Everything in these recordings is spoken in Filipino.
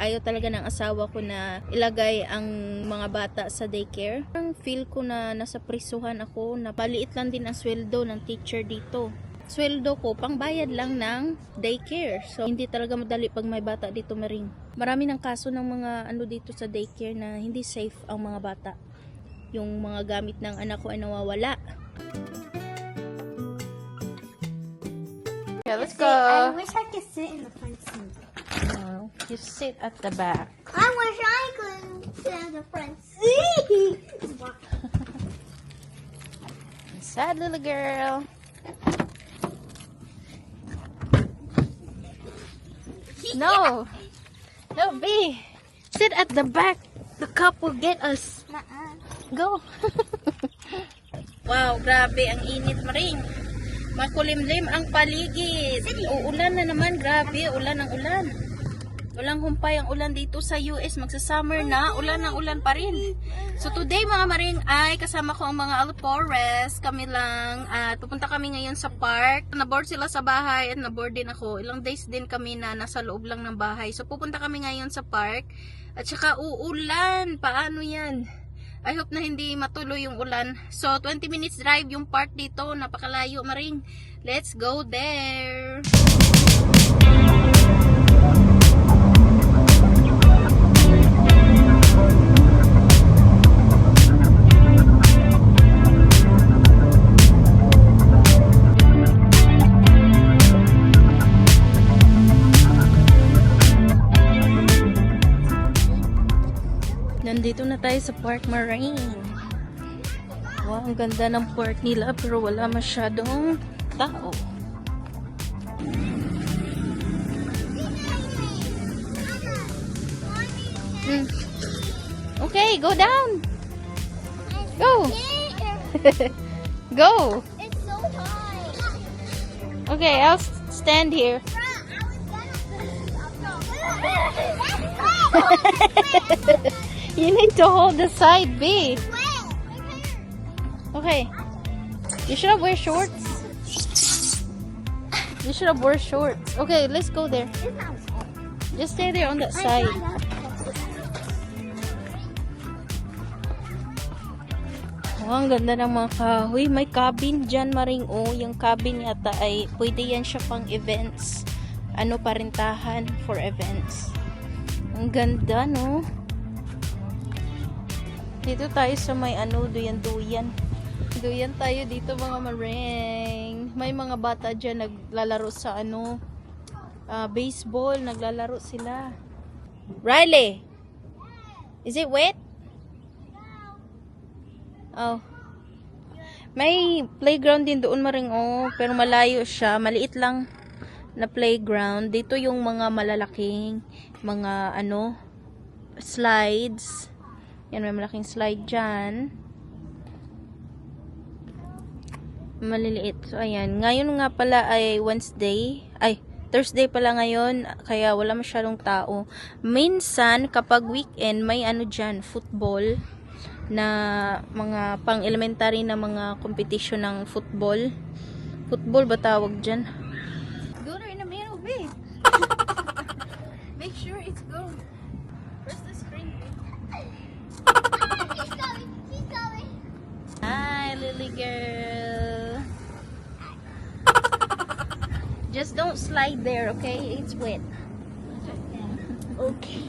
Ayaw talaga ng asawa ko na ilagay ang mga bata sa daycare. Ang feel ko na nasa prisuhan ako, na paliit lang din ang sweldo ng teacher dito. Sweldo ko, pangbayad lang ng daycare. So, hindi talaga madali pag may bata dito, Maring. Marami ng kaso ng mga ano dito sa daycare na hindi safe ang mga bata. Yung mga gamit ng anak ko ay nawawala. Yeah, let's go. I wish I could sit in the front seat. No, you sit at the back. I wish I could sit in the front seat. Sad little girl. No. No, B. Sit at the back. The cup will get us. Go. Wow, grabe. Ang init, Maring. Makulimlim ang paligid. Uulan na naman. Grabe. Ulan ang ulan. Walang humpay ang ulan dito sa US. Magsa-summer na. Ulan ang ulan pa rin. So today mga Maring ay kasama ko ang mga Alpores. Kami lang. At pupunta kami ngayon sa park. Naboard sila sa bahay at naboard din ako. Ilang days din kami na nasa loob lang ng bahay. So pupunta kami ngayon sa park. At saka uulan. Paano yan? I hope na hindi matuloy yung ulan. So 20 minutes drive yung park dito. Napakalayo Maring. Let's go there. Nandito na tayo sa Park Marine. Wow, ang ganda ng park nila pero wala masyadong tao. Okay, go down. Go. Go. It's so high. Okay, I'll stand here. You need to hold the side, B. Okay. You should have wear shorts. You should have wear shorts. Okay, let's go there. Just stay there on that side. Oh, ang ganda ng mga kahoy. May cabin dyan, Maring. Oh, yung cabin yata ay pwede yan siya pang events. Ano, parintahan for events. Ang ganda, no? Dito tayo sa may ano, duyan-duyan. Duyan tayo dito mga Maring. May mga bata dyan naglalaro sa ano, baseball. Naglalaro sila. Riley! Is it wet? Oh. May playground din doon Maring. Oh, pero malayo siya. Maliit lang na playground. Dito yung mga malalaking mga ano, slides. Yan, may malaking slide dyan. Maliliit. So, ayan. Ngayon nga pala ay Wednesday. Ay, Thursday pala ngayon. Kaya wala masyadong tao. Minsan, kapag weekend, may ano dyan, football. Na mga pang-elementary na mga competition ng football. Football ba tawag dyan? Go there in the middle, babe. Make sure it's go. Press the screen, babe. She's going. Hi, Lily girl. Just don't slide there, okay? It's wet. Okay.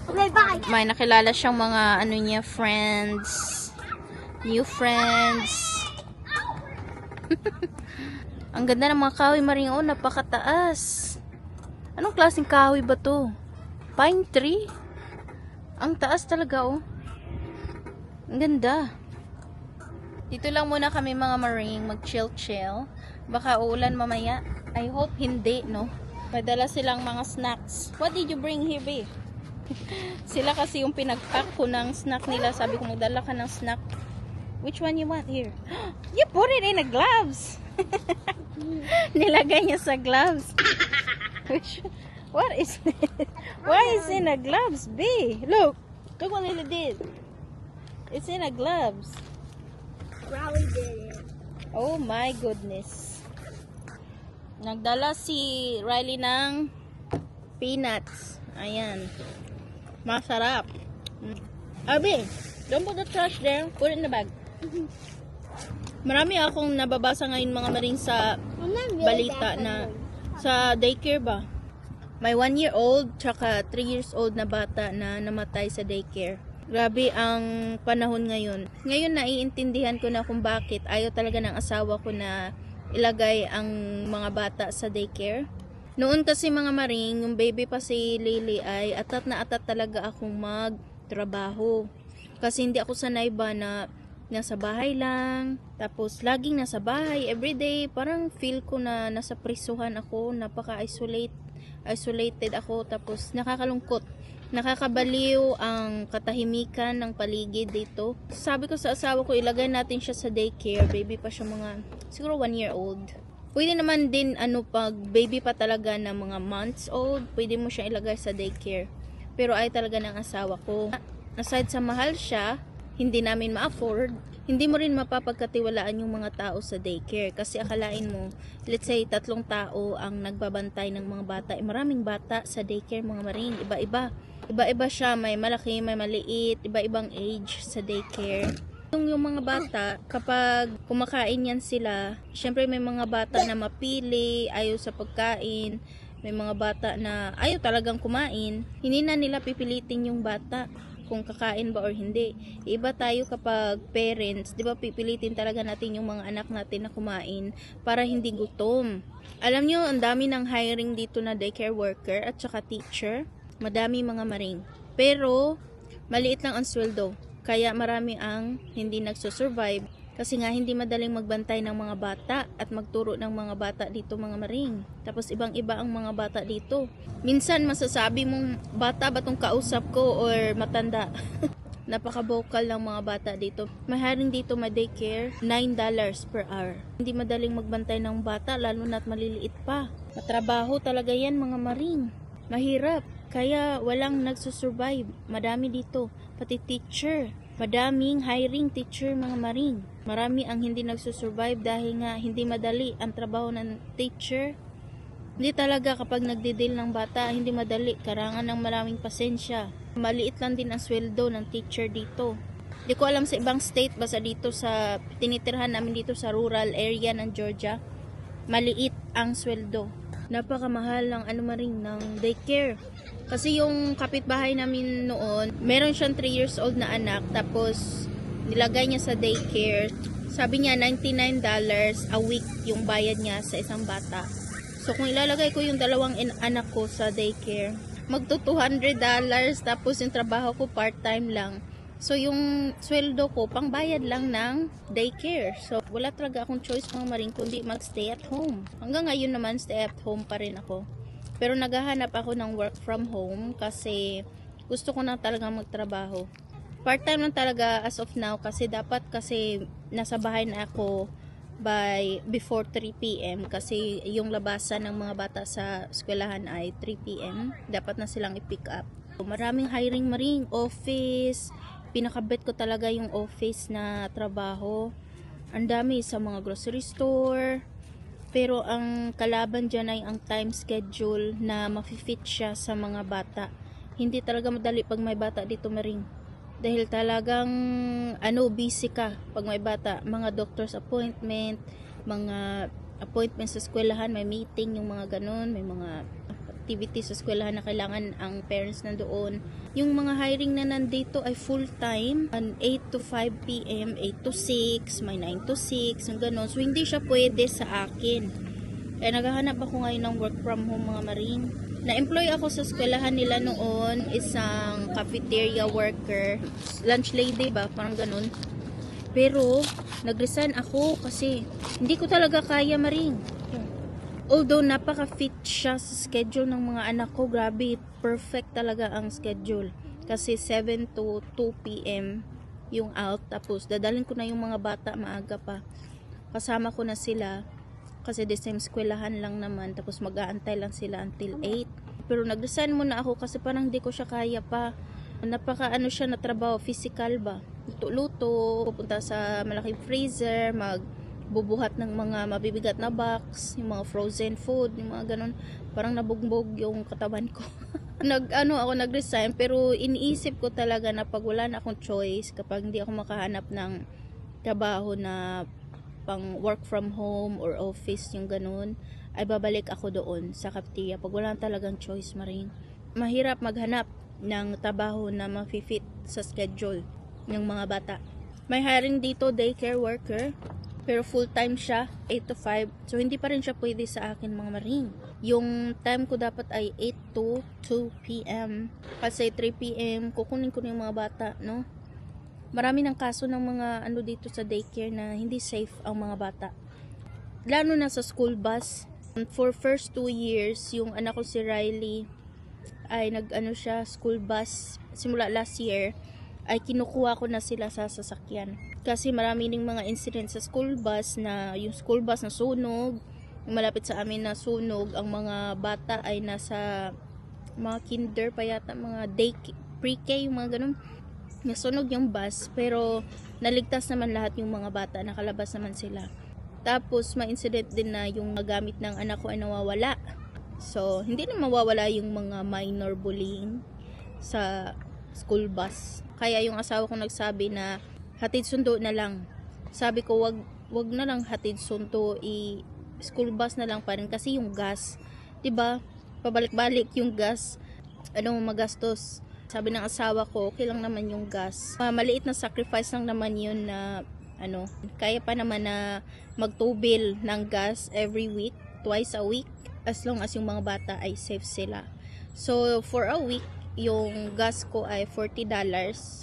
Okay, bye. May nakilala siyang mga ano niya, friends. New friends. Ang ganda ng mga kahoy Maring. Oh, napakataas. Anong klaseng kahoy ba to? Pine tree? Ang taas talaga, oh. Ang ganda. Dito lang muna kami mga Maring, mag-chill-chill. Baka uulan mamaya. I hope hindi, no? May dala silang mga snacks. What did you bring here, babe? Sila kasi yung pinag-pack ko ng snack nila. Sabi ko, magdala ka ng snack. Which one you want here? You put it in a gloves. Nilagay niya sa gloves. What is it? Why is it in a gloves, B? Look. Look what Lily did. It's in a gloves. Riley did it. Oh my goodness. Nagdala si Riley ng peanuts. Ayan. Masarap. Abi, don't put the trash there. Put it in the bag. Marami akong nababasa ngayon mga maring sa I'm not really balita that na hungry. sa daycare ba? May 1-year-old tsaka 3 years old na bata na namatay sa daycare. Grabe ang panahon ngayon. Ngayon naiintindihan ko na kung bakit ayaw talaga ng asawa ko na ilagay ang mga bata sa daycare. Noon kasi mga maring, yung baby pa si Lily ay atat na atat talaga akong magtrabaho. Kasi hindi ako sanay ba na nasa bahay lang. Tapos laging nasa bahay, everyday. Parang feel ko na nasa prisuhan ako, isolated ako. Tapos nakakalungkot. Nakakabaliw ang katahimikan ng paligid dito. Sabi ko sa asawa ko, ilagay natin siya sa daycare. Baby pa siya mga, siguro 1-year-old. Pwede naman din pag baby pa talaga na mga months old, pwede mo siya ilagay sa daycare. Pero ay talaga ng asawa ko. Aside sa mahal siya, hindi namin ma-afford, hindi mo rin mapapagkatiwalaan yung mga tao sa daycare. Kasi akalain mo, let's say 3 tao ang nagbabantay ng mga bata. Maraming bata sa daycare mga maring, iba-iba. Iba-iba siya, may malaki, may maliit, iba-ibang age sa daycare. Yung mga bata, kapag kumakain yan sila, syempre may mga bata na mapili, ayaw sa pagkain, may mga bata na ayaw talagang kumain, hindi na nila pipilitin yung bata kung kakain ba or hindi. Iba tayo kapag parents, di ba pipilitin talaga natin yung mga anak natin na kumain para hindi gutom. Alam nyo, ang dami ng hiring dito na daycare worker at saka teacher. Madami mga maring. Pero, maliit lang ang sweldo. Kaya marami ang hindi nagsusurvive. Kasi nga hindi madaling magbantay ng mga bata at magturo ng mga bata dito mga maring. Tapos ibang-iba ang mga bata dito. Minsan masasabi mong bata ba tong kausap ko or matanda. Napaka-vocal ng mga bata dito. May hiring dito may daycare, $9 per hour. Hindi madaling magbantay ng bata lalo na't maliliit pa. Matrabaho talaga yan mga maring. Mahirap. Kaya walang nagsusurvive. Madami dito. Pati teacher. Madaming hiring teacher mga maring. Marami ang hindi nagsusurvive dahil nga hindi madali ang trabaho ng teacher. Hindi talaga kapag nagdidil ng bata, hindi madali. Kailangan ng maraming pasensya. Maliit lang din ang sweldo ng teacher dito. Hindi ko alam sa ibang state, basta dito sa tinitirhan namin dito sa rural area ng Georgia, maliit ang sweldo. Napakamahal ng maring ng daycare. Kasi yung kapitbahay namin noon, meron siyang 3 years old na anak, tapos nilagay niya sa daycare. Sabi niya $99 a week yung bayad niya sa isang bata. So kung ilalagay ko yung 2 anak ko sa daycare, magto $200, tapos yung trabaho ko part-time lang. So yung sweldo ko pangbayad lang ng daycare. So wala talaga akong choice mga maring kundi mag-stay at home. Hanggang ngayon naman stay at home pa rin ako. Pero naghahanap ako ng work from home kasi gusto ko na talaga magtrabaho. Part-time lang talaga as of now kasi dapat kasi nasa bahay na ako by before 3 p.m. kasi yung labasan ng mga bata sa eskwelahan ay 3 p.m. Dapat na silang i-pick up. Maraming hiring maring, office. Pinakabet ko talaga yung office na trabaho. Ang dami sa mga grocery store. Pero ang kalaban dyan ay ang time schedule na mafi-fit siya sa mga bata. Hindi talaga madali pag may bata dito maring. Dahil talagang busy ka pag may bata. Mga doctor's appointment, mga appointment sa eskwelahan, may meeting, yung mga ganun, may mga activities sa eskwelahan na kailangan ang parents nandoon. Yung mga hiring na nandito ay full time, 8 to 5 p.m., 8 to 6, may 9 to 6, yung ganun. So hindi siya pwede sa akin. Kaya naghahanap ako ngayon ng work from home mga maring. Na-employ ako sa eskwelahan nila noon, isang cafeteria worker, lunch lady ba, parang ganun. Pero nag-resign ako kasi hindi ko talaga kaya maring. Although napaka-fit siya sa schedule ng mga anak ko, grabe, perfect talaga ang schedule. Kasi 7 to 2 p.m. yung out, tapos dadalhin ko na yung mga bata maaga pa. Kasama ko na sila, kasi the same eskwelahan lang naman, tapos mag-aantay lang sila until 8. Pero nag-resign muna ako kasi parang hindi ko siya kaya pa. Napaka siya na trabaho, physical ba? Luto-luto, pupunta sa malaking freezer, bubuhat ng mga mabibigat na box, yung mga frozen food, yung mga ganun. Parang nabugbog yung katawan ko. nag-resign, pero iniisip ko talaga na pag wala na akong choice, kapag hindi ako makahanap ng trabaho na pang work from home or office, yung ganun, ay babalik ako doon sa cafeteria pag wala talagang choice, Maring. Mahirap maghanap ng trabaho na ma-fit sa schedule ng mga bata. May hiring dito, daycare worker, pero full-time siya, 8 to 5. So, hindi pa rin siya pwede sa akin, mga Maring. Yung time ko dapat ay 8 to 2 p.m. Kasi 3 p.m. kukunin ko na yung mga bata, no? Marami ng kaso ng mga dito sa daycare na hindi safe ang mga bata. Lalo na sa school bus. For first 2 years, yung anak ko si Riley ay siya, school bus. Simula last year, ay kinukuha ko na sila sa sasakyan. Kasi marami ding mga incident sa school bus na yung school bus na sunog. Yung malapit sa amin na sunog, ang mga bata ay nasa mga kinder pa yata, mga pre-K, yung mga ganun. Nasunog yung bus, pero naligtas naman lahat yung mga bata, nakalabas naman sila. Tapos may incident din na yung gamit ng anak ko ay nawawala. So hindi na mawawala yung mga minor bullying sa school bus. Kaya yung asawa ko nagsabi na hatid sundo na lang. Sabi ko wag na lang hatid sundo, school bus na lang pa rin kasi yung gas, 'di ba? Pabalik-balik yung gas, magastos. Sabi ng asawa ko, okay lang naman yung gas. Maliit na sacrifice lang naman yun na kaya pa naman na magtubil ng gas every week, twice a week, as long as yung mga bata ay safe sila. So for a week, yung gas ko ay $40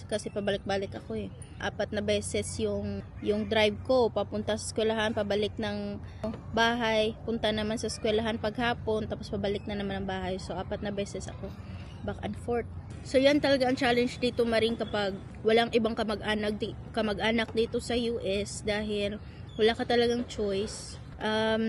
kasi pabalik-balik ako 4 na beses yung drive ko papunta sa eskwelahan, pabalik ng bahay, punta naman sa eskwelahan paghapon, tapos pabalik na naman ang bahay. So 4 na beses ako back and forth. So yan talaga ang challenge dito, Maring, kapag walang ibang kamag-anak dito sa US, dahil wala ka talagang choice.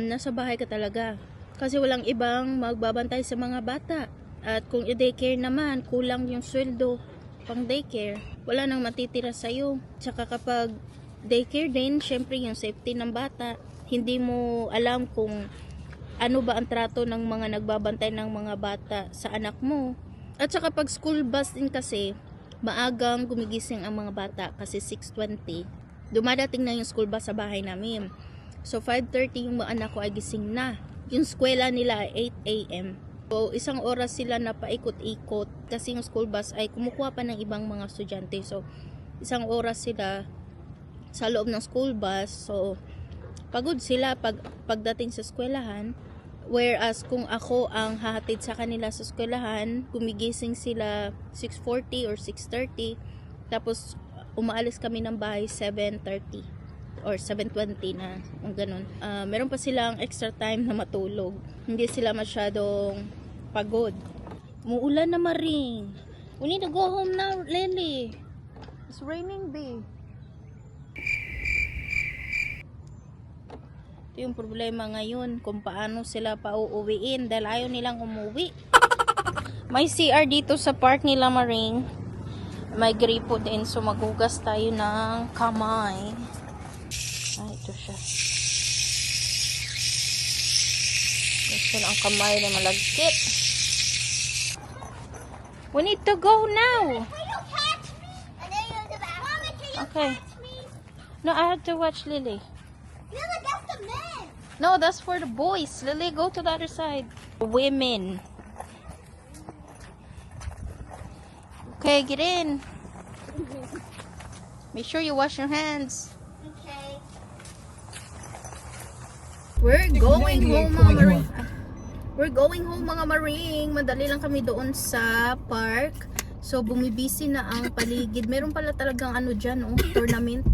Nasa bahay ka talaga kasi walang ibang magbabantay sa mga bata. At kung i-daycare naman, kulang yung sweldo pang daycare, wala nang matitira sa'yo. Tsaka kapag daycare din, syempre yung safety ng bata, hindi mo alam kung ano ba ang trato ng mga nagbabantay ng mga bata sa anak mo. At saka pag school bus din kasi, maagang gumigising ang mga bata kasi 6:20. Dumadating na yung school bus sa bahay namin. So 5:30 yung mga anak ko ay gising na. Yung eskwela nila ay 8 a.m. So 1 oras sila na paikot-ikot kasi yung school bus ay kumukuha pa ng ibang mga estudyante. So 1 oras sila sa loob ng school bus. So pagod sila pagdating sa eskwelahan. Whereas kung ako ang hahatid sa kanila sa eskwelahan, gumigising sila 6:40 or 6:30, tapos umaalis kami ng bahay 7:30 or 7:20 na, kung ganun. Meron pa silang extra time na matulog. Hindi sila masyadong pagod. Umuulan na, Maring. We need to go home now, Lily. It's raining, babe. Ito yung problema ngayon, kung paano sila pauuwiin dahil ayaw nilang umuwi. May CR dito sa park nila, Maring. May gripo din, so maghugas tayo ng kamay. Ito siya. Gusto ang kamay na malagkit. We need to go now. Okay. No, I have to watch Lily. No, that's for the boys. Lily, go to the other side. Women. Okay, get in. Make sure you wash your hands. Okay. We're going home, mga Maring. We're going home, mga Maring. Madali lang kami doon sa park. So, bumibisi na ang paligid. Meron pala talagang dyan, tournament.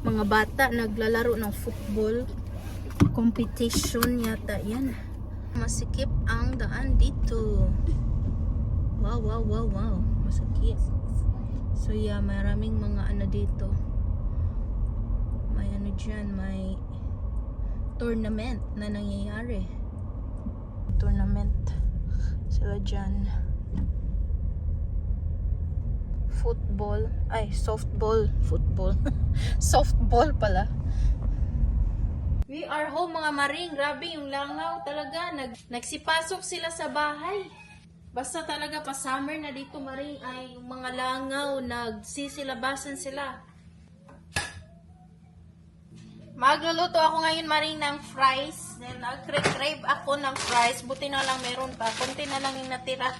Mga bata naglalaro ng football competition yata yan. Masikip ang daan dito. Wow. Masikip. So yeah, maraming mga dito. May dyan, may tournament na nangyayari. Tournament sila dyan. Football, softball, football. Softball pala. We are home, mga Maring. Grabe yung langaw talaga. Nagsipasok sila sa bahay. Basta talaga pa summer na dito maring ay yung mga langaw nagsisilabasan sila. Magluluto ako ngayon maring ng fries. Then nag-crave ako ng fries. Buti na lang meron pa. Konti na lang yung natira.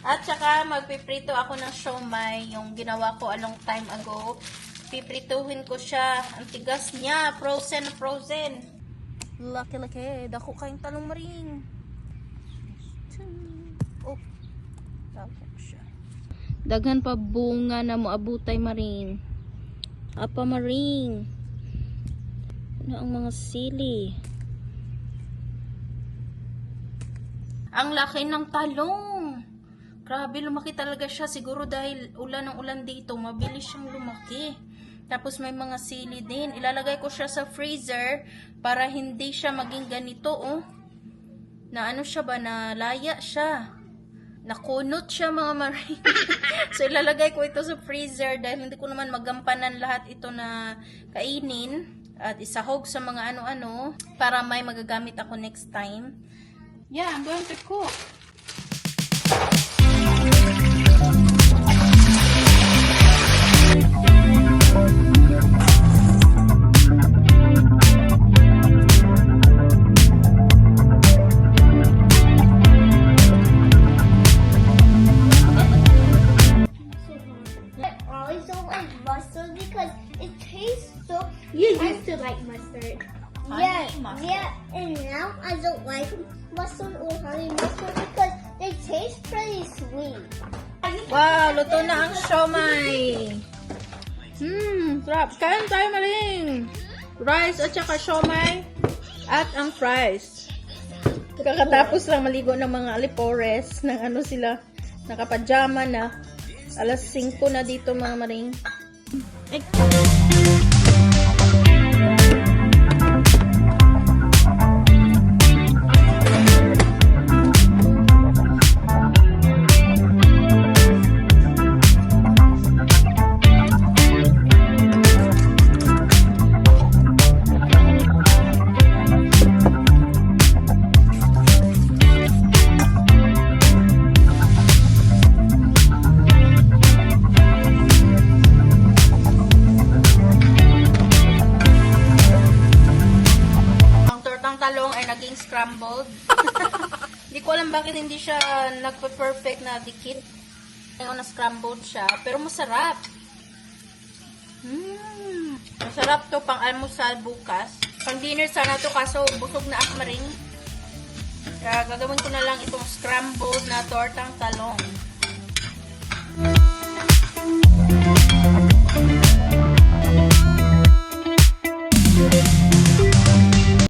At saka magpiprito ako ng siomai. Yung ginawa ko a long time ago. Piprituhin ko siya. Ang tigas niya. Frozen. Laki. Dako kayong talong maring. Oh. Dako siya. Daghan pa bunga na moabutay maring. Apa maring. Ano ang mga sili? Ang laki ng talong. Grabe, lumaki talaga siya. Siguro dahil ulan ng ulan dito, mabilis siyang lumaki. Tapos may mga sili din. Ilalagay ko siya sa freezer para hindi siya maging ganito, oh. Na ano siya ba? Na laya siya. Nakunot siya, mga maring. So, ilalagay ko ito sa freezer dahil hindi ko naman magampanan lahat ito na kainin. At isahog sa mga ano-ano para may magagamit ako next time. Yeah, I'm going to cook. I always don't like mustard because it tastes so. You used to like mustard. Yeah, Honey mustard. yeah, and now I don't like mustard or honey mustard because they taste pretty sweet. Wow, luto na ang siomai. Sarap. Kain tayo maling. Rice at saka siomai at ang fries. Kakatapos lang maligo ng mga alipores ng ano sila, nakapajama na. Alas 5 na dito mga maring. Talong ay naging scrambled. Hindi ko alam bakit hindi siya nagpa-perfect na dikit. Ngayon na scrambled siya, pero masarap. Masarap to pang almusal bukas. Pang dinner sana to kaso busog na ako maring. Kaya gagawin ko na lang itong scrambled na tortang talong.